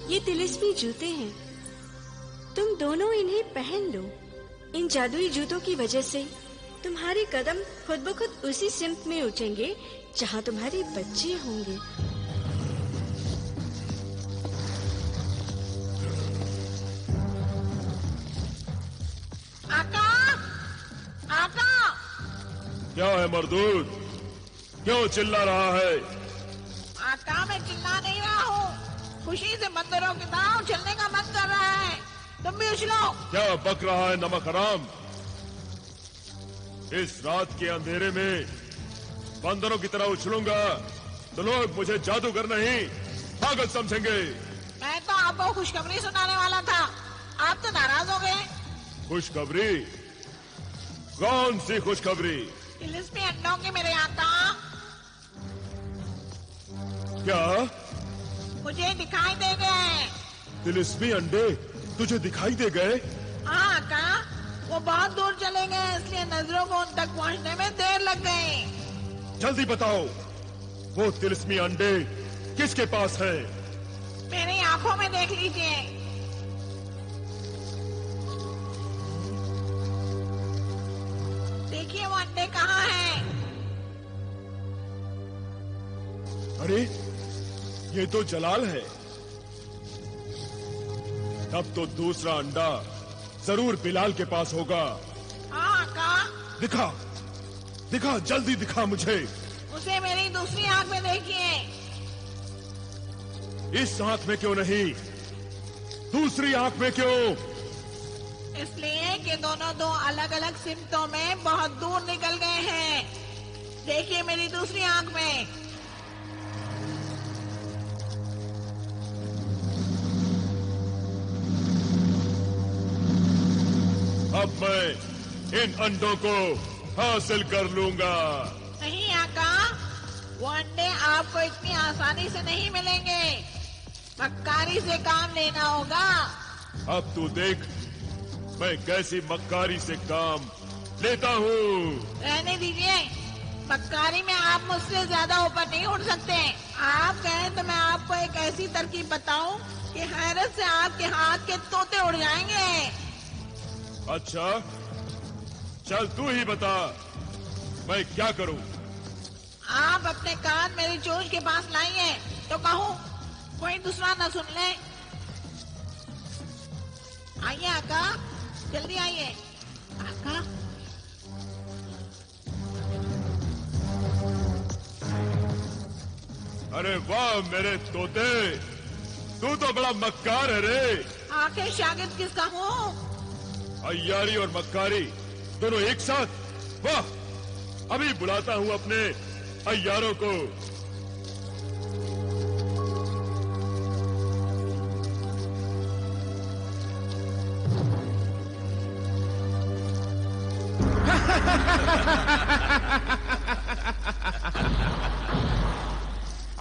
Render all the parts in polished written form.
ये तिलिस्मी जूते हैं, तुम दोनों इन्हें पहन लो। इन जादुई जूतों की वजह से तुम्हारे कदम खुद ब खुद उसी सिमत में उठेंगे जहाँ तुम्हारे बच्चे होंगे। आका, आका। क्या है मर्दूद, क्यों चिल्ला रहा है? आका, मैं चिल्ला नहीं रहा हूँ, खुशी से बंदरों की तरह उछलने का मन कर रहा है। तुम भी उछलो। क्या बक रहा है नमक हराम? इस रात के अंधेरे में बंदरों की तरह उछलूंगा तो लोग मुझे जादूगर नहीं पागल समझेंगे। मैं तो आपको खुशखबरी सुनाने वाला था, आप तो नाराज हो गए। खुशखबरी? कौन सी खुशखबरी? तिलिस्मी अंडों की मेरे आका। क्या? मुझे दिखाई दे गए। तिलिस्मी अंडे तुझे दिखाई दे गए? हाँ आका, वो बहुत दूर चले गए, इसलिए नजरों को उन तक पहुँचने में देर लग गई। जल्दी बताओ, वो तिलिस्मी अंडे किसके पास है? मेरी आंखों में देख लीजिए। देखिए वो अंडे कहाँ हैं? अरे ये तो जलाल है। तब तो दूसरा अंडा जरूर बिलाल के पास होगा। हाँ आका। दिखा, दिखा, जल्दी दिखा मुझे। उसे मेरी दूसरी आंख में देखिए। इस आंख में क्यों नहीं, दूसरी आंख में क्यों? इसलिए कि दोनों दो अलग अलग सिमतों में बहुत दूर निकल गए हैं। देखिए मेरी दूसरी आंख में। अब मैं इन अंडों को हासिल कर लूंगा। नहीं आका, वो अंडे आपको इतनी आसानी से नहीं मिलेंगे, मक्कारी से काम लेना होगा। अब तू देख मैं कैसी मक्कारी से काम लेता हूँ। रहने दीजिए, मक्कारी में आप मुझसे ज्यादा ऊपर नहीं उड़ सकते। आप कहें तो मैं आपको एक ऐसी तरकीब बताऊं कि हैरत से आपके हाथ के तोते उड़ जाएंगे। अच्छा, चल तू ही बता, मैं क्या करूं? आप अपने कान मेरी चोंच के पास लाइए तो कहूँ कोई दूसरा न सुन ले। आइए आका, जल्दी आइए। आका, अरे वाह मेरे तोते, तू तो बड़ा मक्कार है रे। आखिर शागिर्द किसका हूँ? अय्यारी और मक्कारी दोनों एक साथ? वाह, अभी बुलाता हूँ अपने अय्यारों को।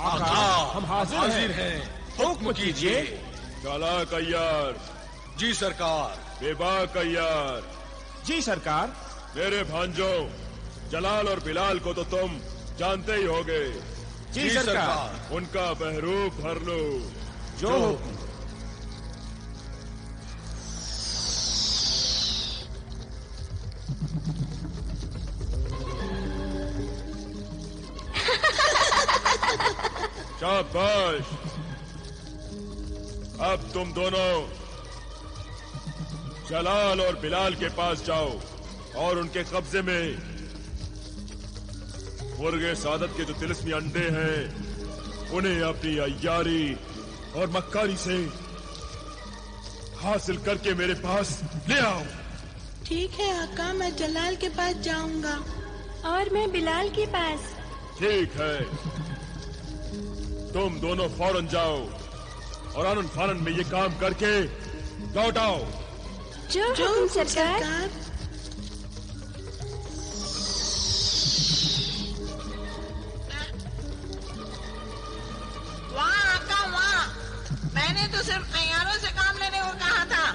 आका, हम हाजिर हैं। हुक्म कीजिए। चालाक अय्यार। जी सरकार। बेबाक अय्यार। जी सरकार। मेरे भांजों जलाल और बिलाल को तो तुम जानते ही होगे। जी सरकार। उनका बहरूप भर लो। जो हुक्म। शाबाश, अब तुम दोनों जलाल और बिलाल के पास जाओ और उनके कब्जे में मुर्गे सादत के जो तिलिस्मी अंडे हैं उन्हें अपनी अय्यारी और मक्कारी से हासिल करके मेरे पास ले आओ। ठीक है आका, मैं जलाल के पास जाऊंगा। और मैं बिलाल के पास। ठीक है, तुम दोनों फौरन जाओ और आनन फानन में ये काम करके लौट आओ। जो हुक्म सरकार। वाह आका वाह, मैंने तो सिर्फ अय्यारों से काम लेने को कहा था,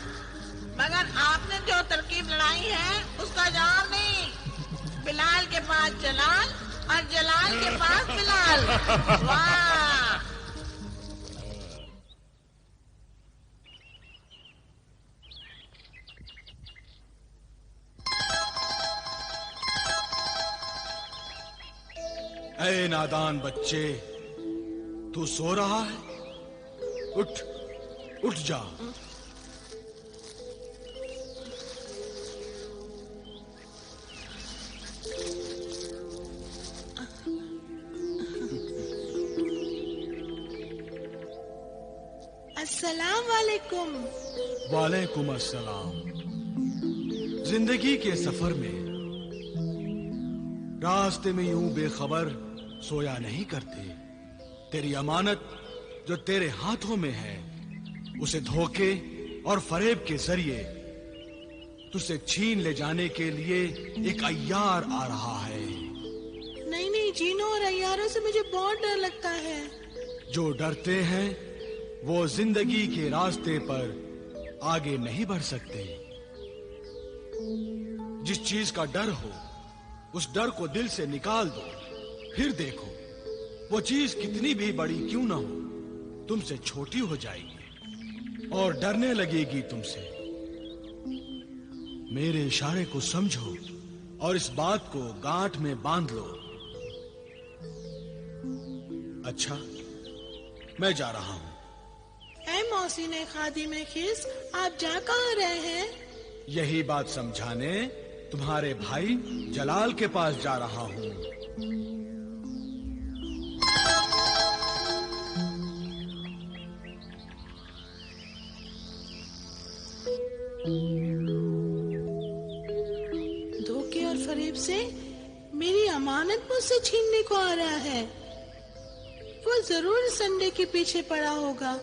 मगर आपने जो तरकीब लड़ाई है उसका जवाब नहीं। बिलाल के पास जलाल और जलाल के पास बिलाल। वाह! ऐ नादान बच्चे, तू सो रहा है? उठ, उठ जा। अस्सलाम वालेकुम। वालेकुम अस्सलाम। जिंदगी के सफर में रास्ते में यूं बेखबर सोया नहीं करते। तेरी अमानत जो तेरे हाथों में है, उसे धोखे और फरेब के जरिए तुझसे छीन ले जाने के लिए एक अय्यार आ रहा है। नहीं नहीं, जीनों और अय्यारों से मुझे बहुत डर लगता है। जो डरते हैं वो जिंदगी के रास्ते पर आगे नहीं बढ़ सकते। जिस चीज का डर हो, उस डर को दिल से निकाल दो, फिर देखो वो चीज कितनी भी बड़ी क्यों ना हो, तुमसे छोटी हो जाएगी और डरने लगेगी तुमसे। मेरे इशारे को समझो और इस बात को गांठ में बांध लो। अच्छा, मैं जा रहा हूं। ऐ मौसीने खादिमे खिस, आप जा कहाँ रहे हैं? यही बात समझाने तुम्हारे भाई जलाल के पास जा रहा हूं। धोखे और फरेब से मेरी अमानत मुझसे छीनने को आ रहा है। वो जरूर संडे के पीछे पड़ा होगा।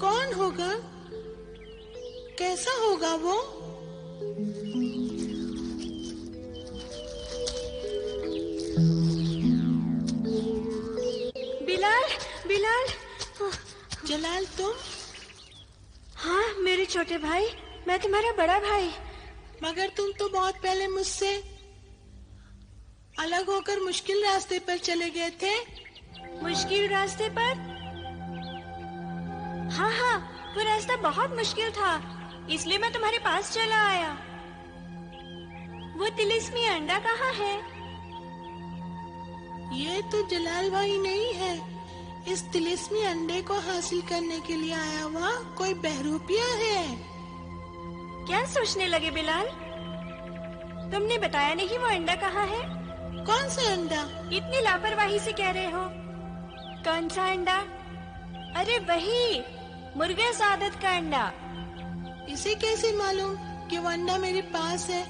कौन होगा? कैसा होगा वो? बिलाल, बिलाल। जलाल, तुम? हाँ, मेरे छोटे भाई, मैं तुम्हारा बड़ा भाई। मगर तुम तो बहुत पहले मुझसे अलग होकर मुश्किल रास्ते पर चले गए थे। मुश्किल रास्ते पर? हाँ हाँ, वो रास्ता बहुत मुश्किल था, इसलिए मैं तुम्हारे पास चला आया। वो तिलिस्मी अंडा कहाँ है? ये तो जलाल भाई नहीं है। इस तिलिस्मी अंडे को हासिल करने के लिए आया हुआ कोई बहरूपिया है। क्या सोचने लगे बिलाल? तुमने बताया नहीं वो अंडा कहाँ है? कौन सा अंडा? इतनी लापरवाही से कह रहे हो। कौन सा अंडा? अरे वही, मुर्गे सादत का अंडा। इसे कैसे मालूम कि वो अंडा मेरे पास है?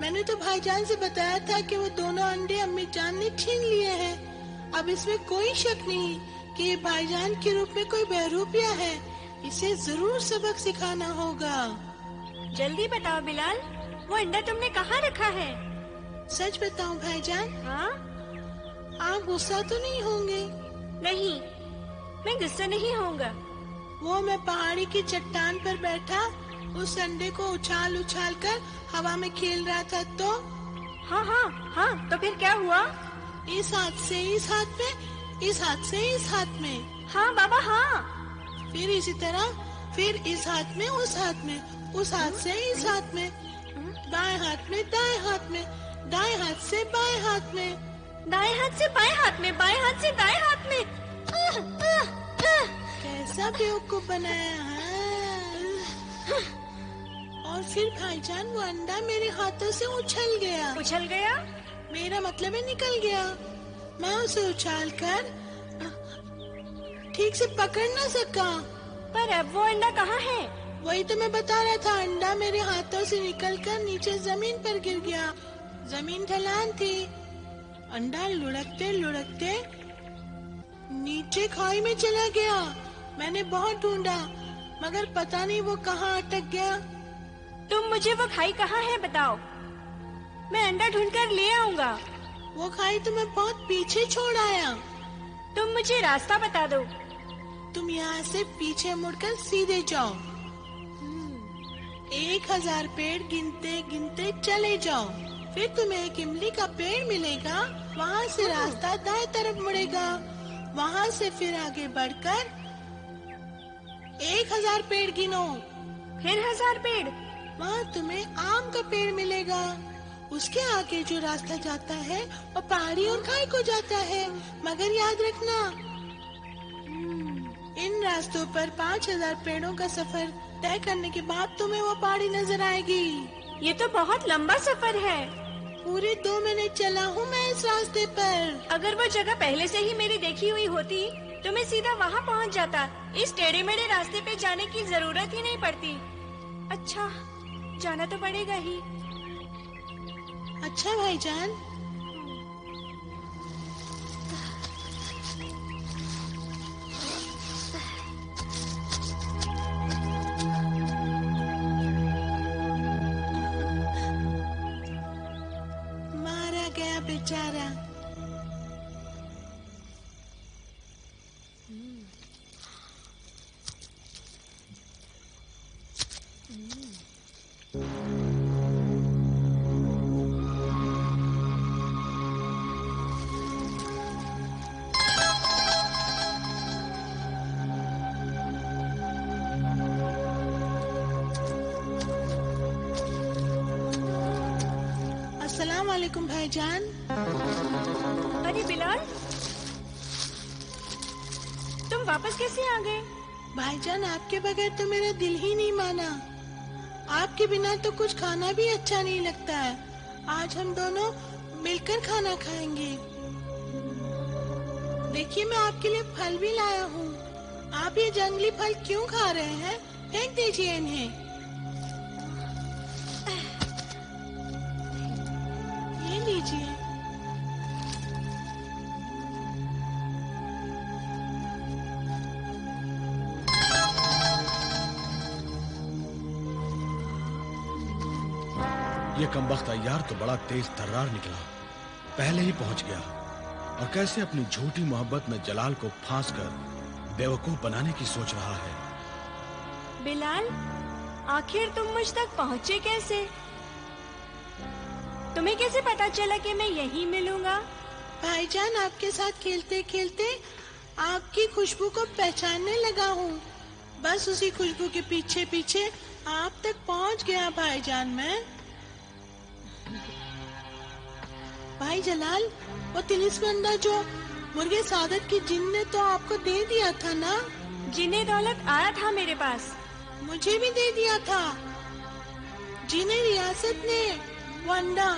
मैंने तो भाईजान से बताया था कि वो दोनों अंडे अम्मी जान ने छीन लिए हैं। अब इसमें कोई शक नहीं कि ये भाईजान के रूप में कोई बहरूपिया है। इसे जरूर सबक सिखाना होगा। जल्दी बताओ बिलाल, वो अंडा तुमने कहाँ रखा है? सच बताऊं भाईजान? हाँ? आप गुस्सा तो नहीं होंगे? नहीं, मैं गुस्सा नहीं होऊंगा। वो मैं पहाड़ी की चट्टान पर बैठा उस अंडे को उछाल उछाल कर हवा में खेल रहा था तो? हाँ हाँ हाँ, तो फिर क्या हुआ? इस हाथ से इस हाथ में, इस हाथ से इस हाथ में। हाँ बाबा हाँ। फिर इसी तरह, फिर इस हाथ में उस हाथ में, उस हाथ से इस हाथ में, बाएं हाथ में दाएं हाथ में, दाएं हाथ से बाएं हाथ में, दाएं हाथ से बाएं हाथ में, बाएं हाथ से दाएं हाथ में। कैसा बेवकूफ बनाया है। और फिर भाईजान वो अंडा मेरे हाथों से उछल गया। उछल गया? मेरा मतलब है निकल गया। मैं उसे उछाल कर ठीक से पकड़ न सका। पर अब वो अंडा कहाँ है? वही तो मैं बता रहा था। अंडा मेरे हाथों से निकलकर नीचे जमीन पर गिर गया। जमीन ढलान थी। अंडा लुढ़कते लुढ़कते नीचे खाई में चला गया। मैंने बहुत ढूंढा मगर पता नहीं वो कहाँ अटक गया। तुम मुझे वो खाई कहाँ है बताओ, मैं अंडा ढूंढकर ले आऊंगा। वो खाई तो मैं बहुत पीछे छोड़ आया। तुम मुझे रास्ता बता दो। तुम यहाँ से पीछे मुड़कर सीधे जाओ। 1000 पेड़ गिनते गिनते चले जाओ। फिर तुम्हें एक इमली का पेड़ मिलेगा, वहाँ से रास्ता दाएं तरफ मुड़ेगा, वहाँ से फिर आगे बढ़कर 1000 पेड़ गिनो, फिर 1000 पेड़। वहाँ तुम्हें आम का पेड़ मिलेगा। उसके आगे जो रास्ता जाता है वो पहाड़ी और खाई को जाता है, मगर याद रखना इन रास्तों पर 5000 पेड़ों का सफर तय करने के बाद तुम्हें वो पहाड़ी नजर आएगी। ये तो बहुत लंबा सफर है। पूरे 2 मिनट चला हूँ मैं इस रास्ते पर। अगर वो जगह पहले से ही मेरी देखी हुई होती तो मैं सीधा वहाँ पहुँच जाता। इस टेढ़े मेढ़े रास्ते पे जाने की जरूरत ही नहीं पड़ती। अच्छा, जाना तो पड़ेगा ही। अच्छा भाईजान, मारा गया बेचारा। अस्सलाम वालेकुम भाईजान। अरे बिलाल, तुम वापस कैसे आ गए? भाईजान, आपके बगैर तो मेरा दिल ही नहीं माना। आपके बिना तो कुछ खाना भी अच्छा नहीं लगता है। आज हम दोनों मिलकर खाना खाएंगे। देखिए, मैं आपके लिए फल भी लाया हूँ। आप ये जंगली फल क्यों खा रहे हैं? फेंक दीजिए इन्हें। ये लीजिए। ये कमबख्त अय्यार तो बड़ा तेज तर्रार निकला, पहले ही पहुंच गया और कैसे अपनी झूठी मोहब्बत में जलाल को फांस कर बेवकूफ बनाने की सोच रहा है। बिलाल, आखिर तुम मुझ तक पहुँचे कैसे? तुम्हें कैसे पता चला कि मैं यहीं मिलूंगा? भाईजान, आपके साथ खेलते खेलते आपकी खुशबू को पहचानने लगा हूँ। बस उसी खुशबू के पीछे पीछे आप तक पहुँच गया भाईजान मैं। भाई जलाल, वो तिलिस्म अंडा जो मुर्गे सादत की जिन ने तो आपको दे दिया था ना? जिन्हें दौलत आया था मेरे पास। मुझे भी दे दिया था। जिन्हें रियासत ने वो अंडा,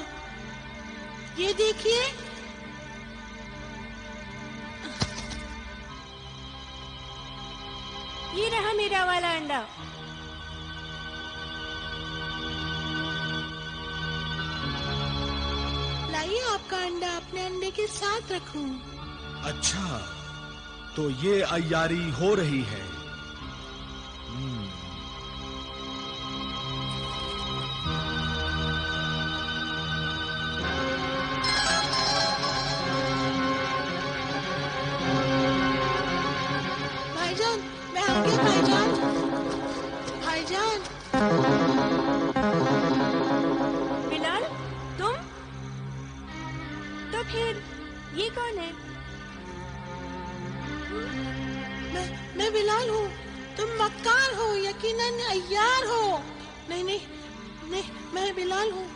ये देखिए। ये रहा मेरा वाला अंडा। लाइए आपका अंडा अपने अंडे के साथ रखूं। अच्छा, तो ये अय्यारी हो रही है। भाईजान, मैं आ गया भाईजान। भाईजान, बिलाल, तुम? तो फिर ये कौन है? मैं बिलाल हूँ। तुम मक्कार हो, यकीनन अय्यार हो। नहीं नहीं नहीं, मैं बिलाल हूँ।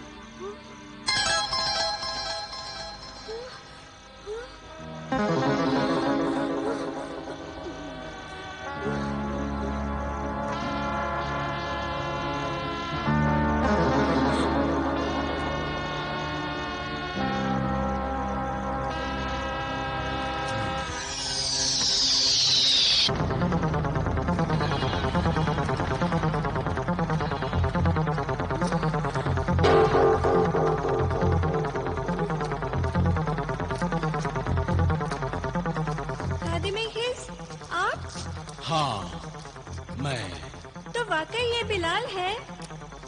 हाँ, मैं। तो वाकई ये बिलाल है?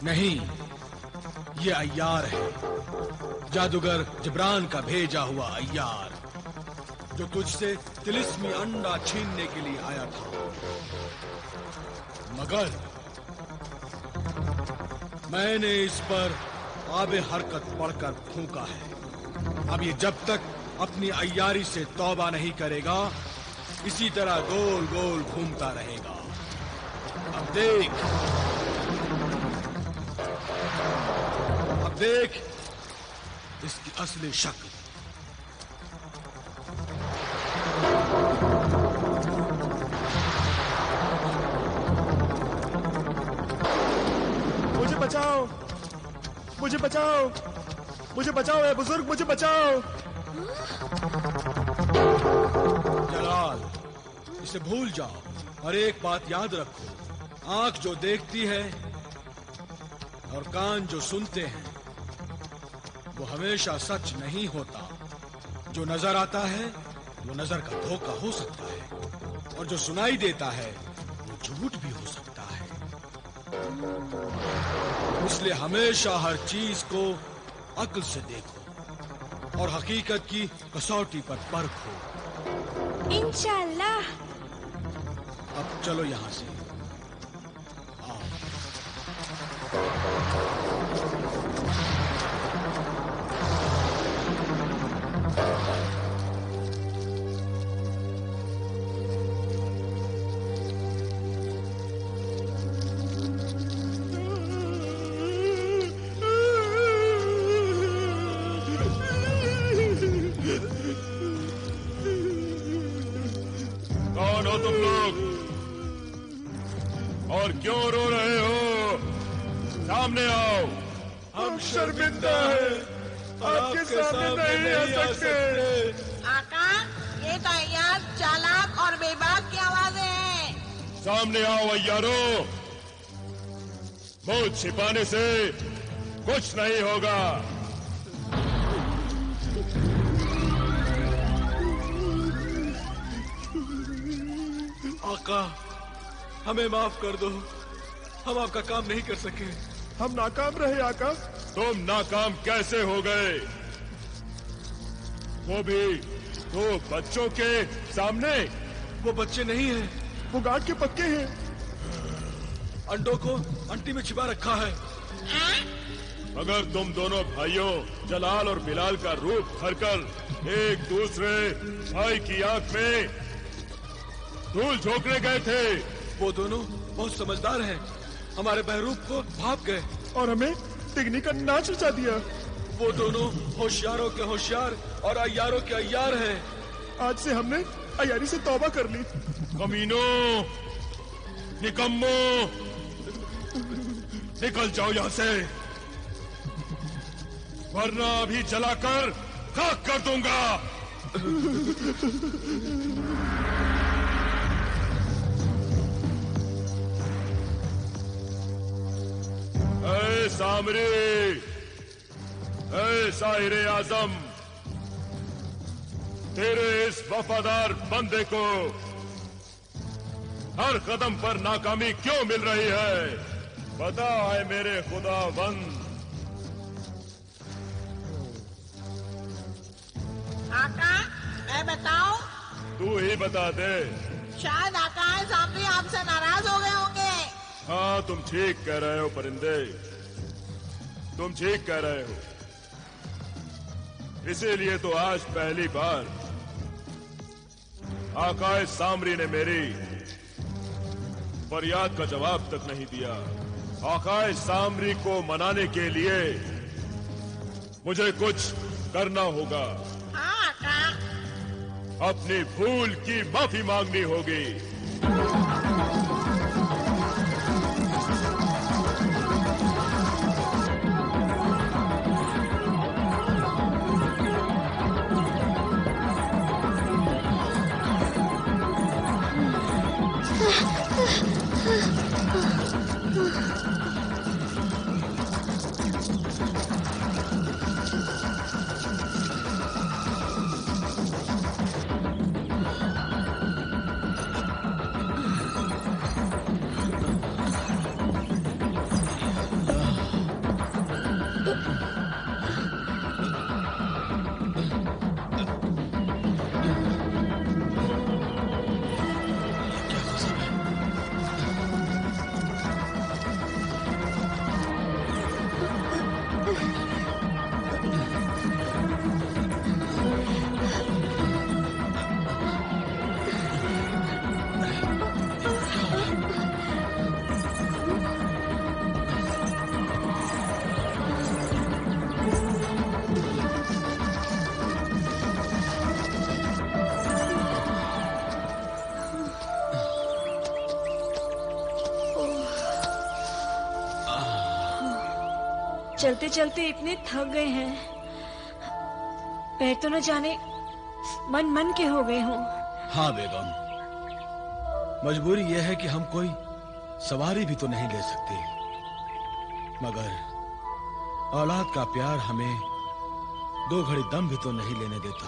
नहीं, ये अय्यार है, जादूगर जिब्रान का भेजा हुआ अय्यार, जो तुझसे तिलिस्मी अंडा छीनने के लिए आया था। मगर मैंने इस पर आबे हरकत पढ़कर फूंका है। अब ये जब तक अपनी अय्यारी से तौबा नहीं करेगा, इसी तरह गोल गोल घूमता रहेगा। अब देख इसकी असली शक्ल। मुझे बचाओ, मुझे बचाओ, मुझे बचाओ है बुजुर्ग, मुझे बचाओ। जलाल, इसे भूल जाओ और एक बात याद रखो, आंख जो देखती है और कान जो सुनते हैं वो हमेशा सच नहीं होता। जो नजर आता है वो नजर का धोखा हो सकता है, और जो सुनाई देता है वो झूठ भी हो सकता है। इसलिए हमेशा हर चीज को अक्ल से देखो और हकीकत की कसौटी पर परखो। इंशाल्लाह। अब चलो यहां से। आओ। कौन हो तुम लोग और क्यों रो रहे हो? सामने आओ। हम शर्मिंदा हैं, आपके सामने नहीं आ सकते। आका, ये तो अय्यार चालाक और बेबाक की आवाजें हैं। सामने आओ अय्यारो। मुंह छिपाने से कुछ नहीं होगा। आका, हमें माफ कर दो, हम आपका काम नहीं कर सके। हम नाकाम रहे आका। तुम नाकाम कैसे हो गए? वो भी दो बच्चों के सामने। वो बच्चे नहीं हैं, वो गार्ड के पक्के हैं। अंडों को अंटी में छिपा रखा है। अगर तुम दोनों भाइयों जलाल और बिलाल का रूप भरकर एक दूसरे भाई की आंख में धूल झोंकने गए थे, वो दोनों बहुत समझदार हैं, हमारे बहरूप को भाप गए और हमें तिगनी का नाच नचा दिया। वो दोनों होशियारों के होशियार और अय्यारों के अय्यार हैं। आज से हमने अय्यारी से तौबा कर ली। कमीनों, निकम्मो, निकल जाओ यहां से, वरना अभी जलाकर खाक कर दूंगा। ऐ सामरी, ऐ साहिरे आजम, तेरे इस वफादार बंदे को हर कदम पर नाकामी क्यों मिल रही है? बता है मेरे खुदाबंद। आका, मैं बताऊं? तू ही बता दे। शायद आका सामने आपसे नाराज हो गए होंगे। हाँ, तुम ठीक कह रहे हो परिंदे, तुम ठीक कह रहे हो। इसीलिए तो आज पहली बार आकाए सामरी ने मेरी फरियाद का जवाब तक नहीं दिया। आकाए सामरी को मनाने के लिए मुझे कुछ करना होगा। हाँ आका। अपनी भूल की माफी मांगनी होगी। चलते चलते इतने थक गए हैं, पैर तो न जाने मन मन के हो गए हों। हाँ बेगम, मजबूरी यह है कि हम कोई सवारी भी तो नहीं ले सकते, मगर औलाद का प्यार हमें 2 घड़ी दम भी तो नहीं लेने देता।